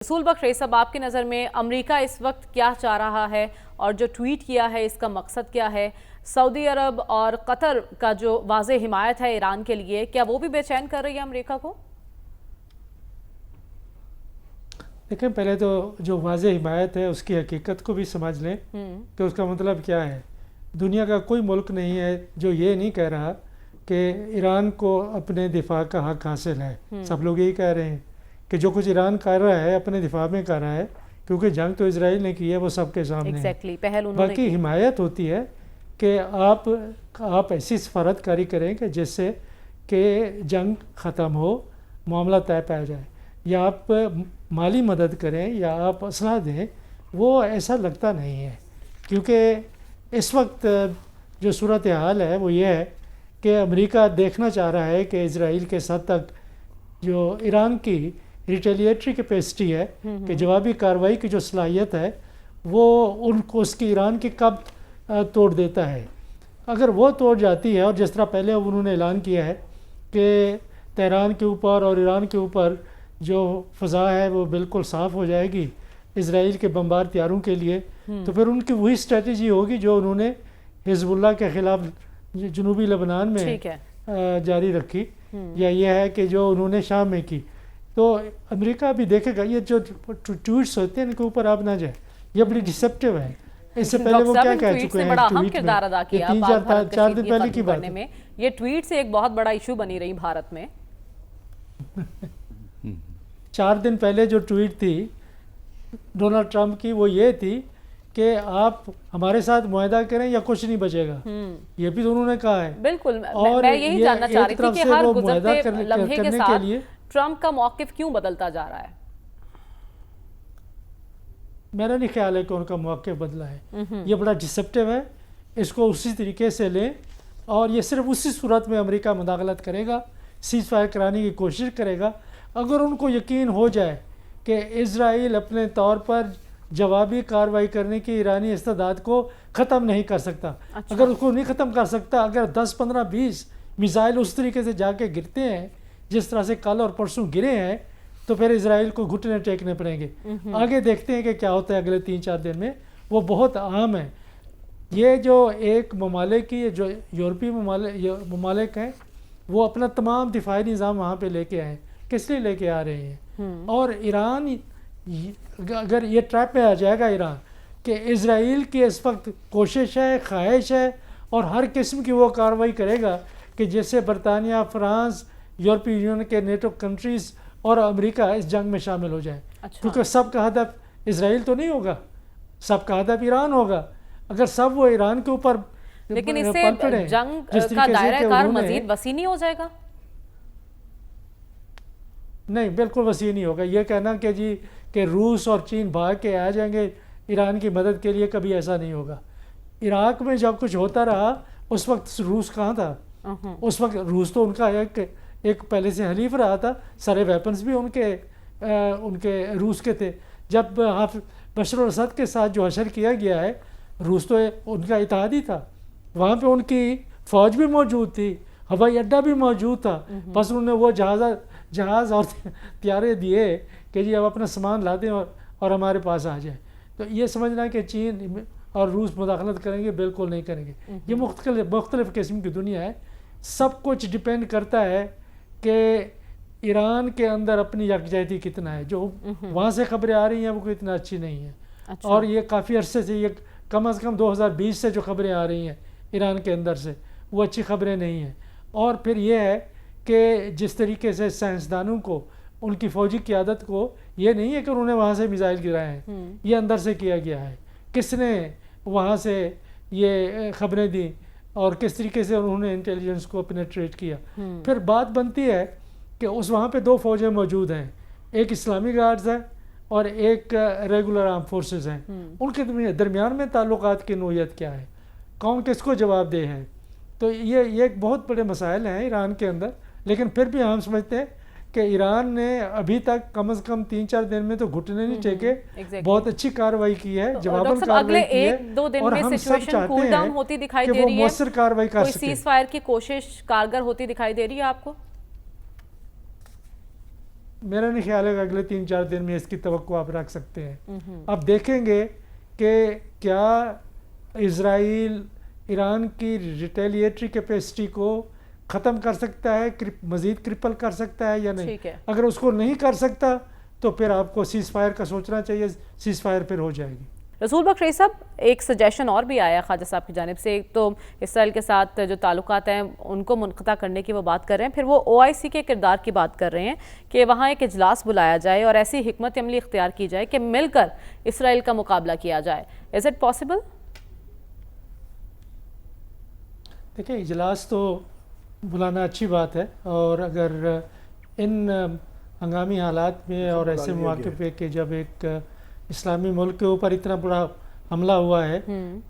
रसूल बख्श रईस साहब, आपकी नज़र में अमेरिका इस वक्त क्या चाह रहा है और जो ट्वीट किया है इसका मकसद क्या है? सऊदी अरब और कतर का जो वाज़े हिमायत है ईरान के लिए, क्या वो भी बेचैन कर रही है अमेरिका को? देखें, पहले तो जो वाज़े हिमायत है उसकी हकीकत को भी समझ लें कि उसका मतलब क्या है। दुनिया का कोई मुल्क नहीं है जो ये नहीं कह रहा कि ईरान को अपने दिफा का हक हासिल है। सब लोग यही कह रहे हैं कि जो कुछ ईरान कर रहा है अपने दिफा में कर रहा है, क्योंकि जंग तो इजराइल ने की है, वो सबके सामने है। पहल उन्होंने बाकी हिमायत होती है कि आप ऐसी सफारतकारी करें कि जिससे कि जंग ख़त्म हो, मामला तय पाया जाए, या आप माली मदद करें या आप असला दें। वो ऐसा लगता नहीं है, क्योंकि इस वक्त जो सूरत हाल है वो ये है कि अमेरिका देखना चाह रहा है कि इजराइल के साथ तक जो ईरान की रिटेलिएटरी कैपेसिटी है कि जवाबी कार्रवाई की जो सलाहियत है वो उनको उसकी ईरान की कब तोड़ देता है। अगर वो तोड़ जाती है, और जिस तरह पहले उन्होंने ऐलान किया है कि तेहरान के ऊपर और ईरान के ऊपर जो फ़ज़ा है वो बिल्कुल साफ़ हो जाएगी इजराइल के बमबार तैयारों के लिए, तो फिर उनकी वही स्ट्रेटजी होगी जो उन्होंने हिजबुल्लाह के ख़िलाफ़ जनूबी लेबनान में जारी रखी, या ये है कि जो उन्होंने शाम में की। तो अमेरिका भी देखेगा ये जो ट्वीट्स होते हैं इनके ऊपर आप ना जाए, ये बड़ी डिसेप्टिव है। इससे पहले वो क्या कह चुके हैं ट्वीट में, चार दिन पहले की बात है। ये ट्वीट से एक बहुत बड़ा इशू बनी रही भारत में। 4 दिन पहले जो ट्वीट थी डोनाल्ड ट्रंप की, वो ये थी कि आप हमारे साथ मुआहदा करें या कुछ नहीं बचेगा। ये भी तो उन्होंने कहा है। बिल्कुल, और मैं यही जानना चाह रही थी कि हर गुजरते लम्हे के साथ ट्रंप का मौक़िफ़ क्यों बदलता जा रहा है? मेरा नहीं ख्याल है कि उनका मौक़िफ़ बदला है। ये बड़ा डिसेप्टिव है, इसको उसी तरीके से लें, और ये सिर्फ उसी सूरत में अमेरिका मुदाखलत करेगा, सीज़ फायर कराने की कोशिश करेगा अगर उनको यकीन हो जाए कि इजराइल अपने तौर पर जवाबी कार्रवाई करने की ईरानी इस्तेदाद को ख़त्म नहीं कर सकता। अच्छा। अगर उसको नहीं ख़त्म कर सकता, अगर 10, 15, 20 मिसाइल उस तरीके से जाके गिरते हैं जिस तरह से कल और परसों गिरे हैं, तो फिर इजराइल को घुटने टेकने पड़ेंगे। आगे देखते हैं कि क्या होता है अगले 3-4 दिन में। वो बहुत अहम है। ये जो एक ममालिक की, जो यूरोपीय ममालिक हैं, वो अपना तमाम दिफाई निज़ाम वहाँ पर लेके आए। किस लिए लेके आ रहे हैं? और ईरान, अगर ये ट्रैप में आ जाएगा ईरान कि इजराइल की इस वक्त कोशिश है, ख्वाहिश है, और हर किस्म की वो कार्रवाई करेगा कि जैसे बरतानिया, फ्रांस, यूरोपीय यूनियन के नेटो कंट्रीज़ और अमेरिका इस जंग में शामिल हो जाए। अच्छा। क्योंकि सबका हदफ इजराइल तो नहीं होगा, सबका हदफ ईरान होगा। अगर सब वो ईरान के ऊपर, लेकिन इससे जंग का दायरा कार मजीद वसी नहीं हो जाएगा? नहीं, बिल्कुल वसी नहीं होगा। ये कहना कि जी कि रूस और चीन भाग के आ जाएंगे ईरान की मदद के लिए, कभी ऐसा नहीं होगा। इराक में जब कुछ होता रहा उस वक्त रूस कहाँ था? उस वक्त रूस तो उनका एक पहले से हलीफ रहा था, सारे वेपन्स भी उनके रूस के थे। जब बशर असद के साथ जो हशर किया गया है, रूस तो उनका इत्तेहादी था, वहाँ पे उनकी फ़ौज भी मौजूद थी, हवाई अड्डा भी मौजूद था। बस उन्होंने वो जहाज़ और त्यारे दिए कि जी अब अपना सामान ला दें और हमारे पास आ जाए। तो ये समझना कि चीन और रूस मुदाखलत करेंगे, बिल्कुल नहीं करेंगे। ये मुख्तलिफ किस्म की दुनिया है। सब कुछ डिपेंड करता है कि ईरान के अंदर अपनी यकजहती कितना है। जो वहाँ से खबरें आ रही हैं वो कोई इतना अच्छी नहीं है। अच्छा। और ये काफ़ी अरसे से, ये कम से कम 2020 से जो खबरें आ रही हैं ईरान के अंदर से, वो अच्छी खबरें नहीं हैं। और फिर ये है कि जिस तरीके से साइंसदानों को, उनकी फ़ौजी क़यादत को, ये नहीं है कि उन्होंने वहाँ से मिसाइल गिराए हैं, ये अंदर से किया गया है। किसने वहाँ से ये खबरें दी और किस तरीके से उन्होंने इंटेलिजेंस को पेनिट्रेट किया। फिर बात बनती है कि उस वहाँ पे 2 फ़ौजें मौजूद हैं, एक इस्लामी गार्ड्स है और एक रेगुलर आर्म फोर्सेस हैं। उनके दरमियान में ताल्लुकात की नोयत क्या है, कौन किसको जवाब दे है? तो ये एक बहुत बड़े मसाइल हैं ईरान के अंदर। लेकिन फिर भी हम समझते हैं कि ईरान ने अभी तक कम से कम 3-4 दिन में तो घुटने नहीं टेके, बहुत अच्छी कार्रवाई की है, जवाबन कार्रवाई की है। 1-2 दिन में सिचुएशन कूल डाउन होती दिखाई दे रही है, मौसर कार्रवाई कर सके। कोई सीज फायर की कोशिश कारगर होती दिखाई दे रही है आपको? मेरा नहीं ख्याल है कि अगले 3-4 दिन में इसकी तवक्को आप रख सकते हैं। अब देखेंगे कि क्या इज़राइल ईरान की रिटेलिएटरी कैपेसिटी को ख़त्म कर सकता है, मज़ीद क्रिपल कर सकता है या नहीं। अगर उसको नहीं कर सकता तो फिर आपको सीज़ फायर का सोचना चाहिए, सीज़ फायर फिर हो जाएगी। रसूल बख्श रईस साहब, एक सजेशन और भी आया ख्वाजा साहब की जानिब से। एक तो इसराइल के साथ जो ताल्लुकात हैं उनको मुनक़ता करने की वो बात कर रहे हैं, फिर वो OIC के किरदार की बात कर रहे हैं कि वहाँ एक इजलास बुलाया जाए और ऐसी हिकमत अमली इख्तियार की जाए कि मिलकर इसराइल का मुकाबला किया जाए। Is it possible? देखिए, इजलास तो बुलाना अच्छी बात है, और अगर इन हंगामी हालात में और ऐसे मौके पे कि जब एक इस्लामी मुल्क के ऊपर इतना बड़ा हमला हुआ है,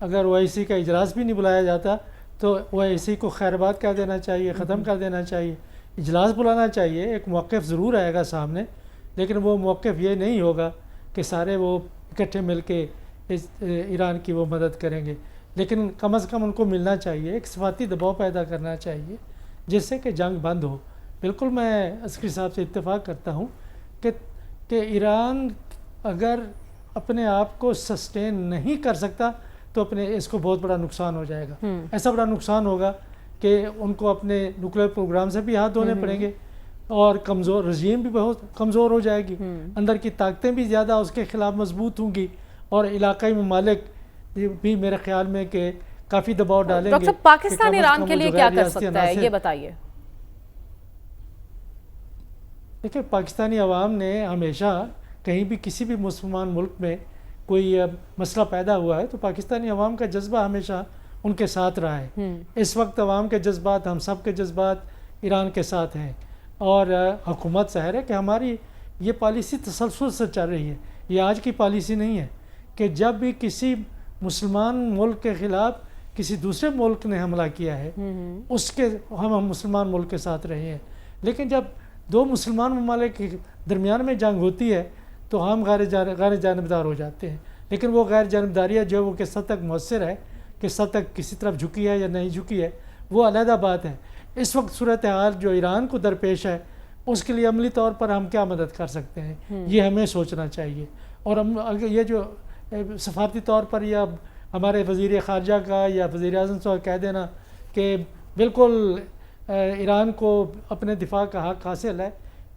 अगर OIC का इजलास भी नहीं बुलाया जाता तो OIC को खैरबाद कर देना चाहिए, ख़त्म कर देना चाहिए। इजलास बुलाना चाहिए, एक मौक़िफ़ ज़रूर आएगा सामने, लेकिन वो मौक़िफ़ ये नहीं होगा कि सारे वो इकट्ठे मिल के ईरान की वो मदद करेंगे, लेकिन कम अज़ कम उनको मिलना चाहिए, एक सिफाती दबाव पैदा करना चाहिए जिससे कि जंग बंद हो। बिल्कुल मैं अस्करी साहब से इत्तेफाक करता हूँ कि ईरान अगर अपने आप को सस्टेन नहीं कर सकता तो अपने इसको बहुत बड़ा नुकसान हो जाएगा। ऐसा बड़ा नुकसान होगा कि उनको अपने न्यूक्लियर प्रोग्राम से भी हाथ धोने पड़ेंगे, और कमज़ोर रजीम भी बहुत कमज़ोर हो जाएगी, अंदर की ताकतें भी ज़्यादा उसके ख़िलाफ़ मजबूत होंगी, और इलाकाई ममालिक भी मेरे ख्याल में कि काफ़ी दबाव डालेंगे। डॉक्टर साहब, पाकिस्तान ईरान के लिए क्या कर सकता है, ये बताइए। देखिए, पाकिस्तानी अवाम ने हमेशा कहीं भी किसी भी मुसलमान मुल्क में कोई मसला पैदा हुआ है तो पाकिस्तानी अवाम का जज्बा हमेशा उनके साथ रहा है। इस वक्त अवाम के जज्बात, हम सब के जज्बात ईरान के साथ हैं, और हुकूमत ज़ाहिर है कि हमारी ये पॉलिसी तसलसल से चल रही है। ये आज की पॉलिसी नहीं है कि जब भी किसी मुसलमान मुल्क के ख़िलाफ़ किसी दूसरे मुल्क ने हमला किया है उसके हम मुसलमान मुल्क के साथ रहे हैं, लेकिन जब दो मुसलमान ममालिक के दरमियान में जंग होती है तो हम गैर जानबदार हो जाते हैं। लेकिन वो गैर जानबदारियाँ जो वो किस हद तक मौसर है, किस हद तक किसी तरफ झुकी है या नहीं झुकी है, वो अलहदा बात है। इस वक्त सूरत हाल जो ईरान को दरपेश है उसके लिए अमली तौर पर हम क्या मदद कर सकते हैं, ये हमें सोचना चाहिए। और हम अगर ये जो सफारती तौर पर या हमारे वज़ीर ख़ारजा का या वज़ीर आज़म साहब कह देना कि बिल्कुल ईरान को अपने दिफा का हक़ हासिल है,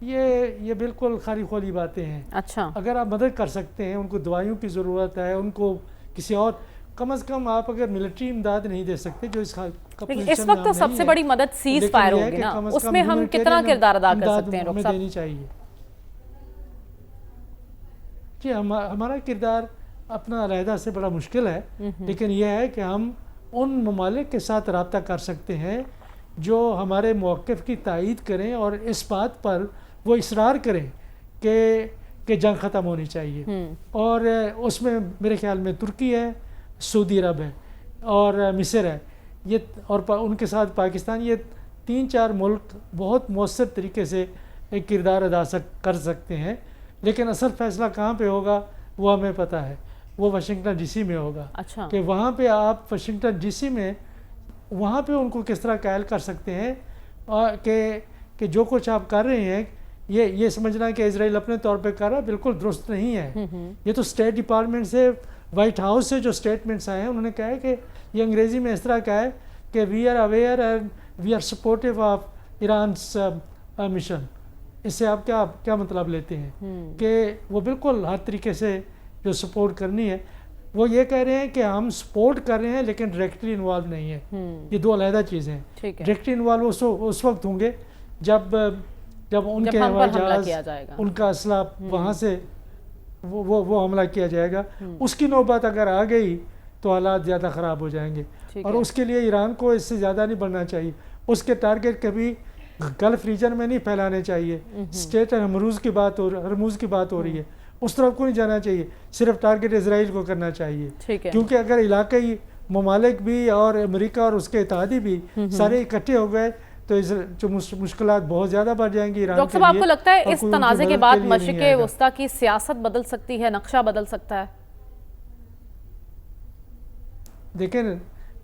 ये बिल्कुल खाली खोली बातें हैं। अच्छा, अगर आप मदद कर सकते हैं, उनको दवाइयों की ज़रूरत है, उनको किसी और कम अज़ कम आप अगर मिलिट्री इमदाद नहीं दे सकते जो इस वक्त तो सबसे बड़ी मदद सीज़ फायर होगी ना, उसमें हम कितना किरदार अदा कर सकते हैं? हमें देनी चाहिए जी। हमारा किरदार अपना अलहदा से बड़ा मुश्किल है, लेकिन यह है कि हम उन ममालिक के साथ रब्ता कर सकते हैं जो हमारे मौक़िफ़ की तायीद करें और इस बात पर वो इसरार करें कि जंग ख़त्म होनी चाहिए। और उसमें मेरे ख्याल में तुर्की है, सऊदी अरब है और मिस्र है, ये और उनके साथ पाकिस्तान, ये 3-4 मुल्क बहुत मौसर तरीके से एक किरदार अदा कर सकते हैं। लेकिन असल फ़ैसला कहाँ पे होगा वो हमें पता है, वो वाशिंगटन DC में होगा। अच्छा, कि वहाँ पे आप वाशिंगटन DC में वहाँ पे उनको किस तरह कायल कर सकते हैं और कि जो कुछ आप कर रहे हैं ये समझना कि इजराइल अपने तौर पे कर रहा है बिल्कुल दुरुस्त नहीं है। ये तो स्टेट डिपार्टमेंट से, वाइट हाउस से जो स्टेटमेंट्स आए हैं उन्होंने कहा है कि ये अंग्रेज़ी में इस तरह का है कि we are aware and we are supportive of Iran's mission. इससे आप क्या मतलब लेते हैं कि वो बिल्कुल हर तरीके से जो सपोर्ट करनी है, वो ये कह रहे हैं कि हम सपोर्ट कर रहे हैं लेकिन डायरेक्टली इन्वॉल्व नहीं है। ये दो अलहदा चीज़ें हैं। डायरेक्टली इन्वॉल्व उस वक्त होंगे जब उनके हवाई जहाज, उनका असला वहाँ से वो हमला किया जाएगा। उसकी नौबत अगर आ गई तो हालात ज़्यादा ख़राब हो जाएंगे, और उसके लिए ईरान को इससे ज़्यादा नहीं बढ़ना चाहिए। उसके टारगेट कभी गल्फ रीजन में नहीं फैलाने चाहिए। स्टेट हरमुज़ की बात हो रही है, उस तरफ को नहीं जाना चाहिए, सिर्फ टारगेट इजराइल को करना चाहिए। क्योंकि अगर इलाकाई ममालिक भी और अमेरिका और उसके इत्तेहादी भी सारे इकट्ठे हो गए तो जो मुश्किलात बहुत ज़्यादा बढ़ जाएंगी ईरान के लिए। डॉक्टर साहब, आपको लगता है इस तनाज़े के बाद मशरिक़ वस्ता की सियासत बदल सकती है, नक्शा बदल सकता है? देखें,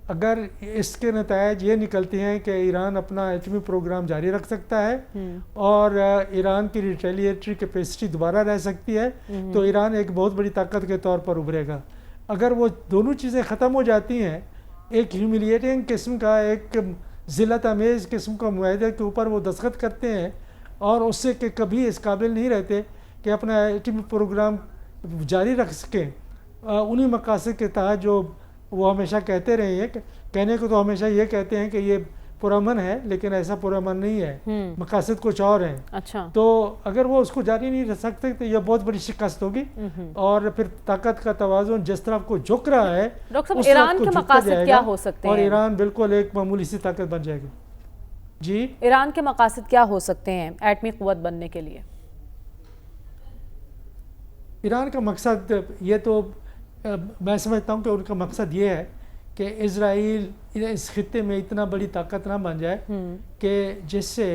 अगर इसके नतायज ये निकलते हैं कि ईरान अपना एटमी प्रोग्राम जारी रख सकता है और ईरान की रिटेलिएटरी कैपेसिटी दोबारा रह सकती है, तो ईरान एक बहुत बड़ी ताकत के तौर पर उभरेगा। अगर वो दोनों चीज़ें ख़त्म हो जाती हैं, एक ह्यूमिलिएटिंग किस्म का, एक ज़िल्लत अमेज़ किस्म का मुआहदे के ऊपर वो दस्तखत करते हैं और उससे कि कभी इस काबिल नहीं रहते कि अपना एटमी प्रोग्राम जारी रख सकें, उन्हीं मकासद के तहत जो वो हमेशा कहते रहे हैं, कहने को तो हमेशा ये कहते हैं कि ये पुरअमन है, लेकिन ऐसा पुरअमन नहीं है, मकासद कुछ और हैं। अच्छा। तो अगर वो उसको जारी नहीं रख सकते तो ये बहुत बड़ी शिकस्त होगी और फिर ताकत का तवाज़ुन जिस तरफ को झुक रहा है, डॉक्टर साहब, ईरान के मकासद क्या हो सकते हैं? और ईरान बिल्कुल एक मामूली सी ताकत बन जाएगी। जी, ईरान के मकासद क्या हो सकते हैं एटमी कुव्वत बनने के लिए? ईरान का मकसद ये तो मैं समझता हूँ कि उनका मकसद ये है कि इज़राइल इस खित्ते में इतना बड़ी ताकत ना बन जाए कि जिससे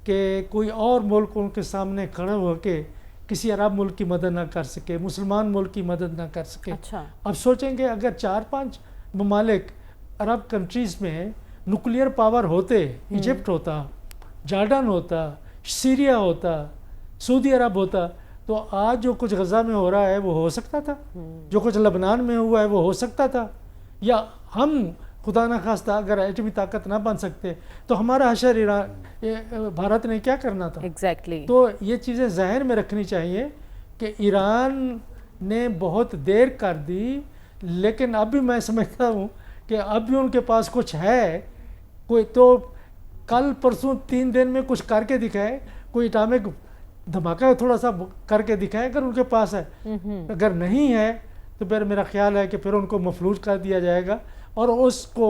कि कोई और मुल्क उनके सामने खड़े होकर किसी अरब मुल्क की मदद ना कर सके, मुसलमान मुल्क की मदद ना कर सके। अच्छा। अब सोचेंगे अगर 4-5 ममालिक अरब कंट्रीज़ में न्यूक्लियर पावर होते, इजिप्ट होता, जॉर्डन होता, सीरिया होता, सऊदी अरब होता, तो आज जो कुछ गज़ा में हो रहा है वो हो सकता था, जो कुछ लबनान में हुआ है वो हो सकता था, या हम खुदा न खास्ता अगर एटमी ताकत ना बन सकते तो हमारा हशर ईरान भारत ने क्या करना था। एग्जैक्टली। तो ये चीज़ें ज़हन में रखनी चाहिए कि ईरान ने बहुत देर कर दी, लेकिन अब भी मैं समझता हूँ कि अब भी उनके पास कुछ है, कोई तो कल परसों 3 दिन में कुछ करके दिखाए, कोई एटॉमिक धमाका थोड़ा सा करके दिखाए अगर उनके पास है। अगर नहीं है तो फिर मेरा ख्याल है कि फिर उनको मफलूज कर दिया जाएगा, और उसको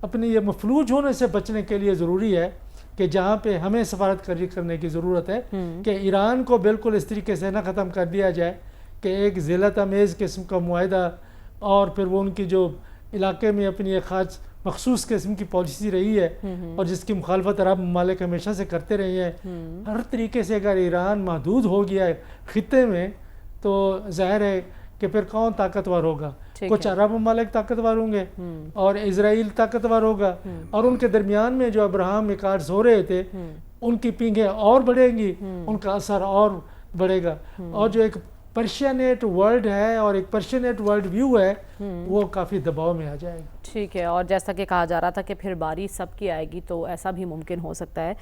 अपने ये मफलूज होने से बचने के लिए ज़रूरी है कि जहाँ पे हमें सफारतकारी करने की ज़रूरत है कि ईरान को बिल्कुल इस तरीके से ना ख़त्म कर दिया जाए कि एक ज़िल्लत अमेज़ किस्म का मुआहदा, और फिर वो उनकी जो इलाके में अपनी एक ख़ास मखसूस किस्म की पॉलिसी रही है और जिसकी मुखालफत अरब ममालिक हमेशा से करते रहे हैं, हर तरीके से अगर ईरान महदूद हो गया है खित्ते में, तो ज़ाहिर है कि फिर कौन ताकतवर होगा। कुछ अरब ममालिक ताकतवर होंगे और इजराइल ताकतवर होगा, और उनके दरमियान में जो अब्राहम अकॉर्ड्स हो रहे थे उनकी पींगें और बढ़ेंगी, उनका असर और बढ़ेगा, और जो एक पर्शियनेट वर्ल्ड है और एक पर्शियनेट वर्ल्ड व्यू है वो काफ़ी दबाव में आ जाएगा। ठीक है, और जैसा कि कहा जा रहा था कि फिर बारी सबकी आएगी, तो ऐसा भी मुमकिन हो सकता है।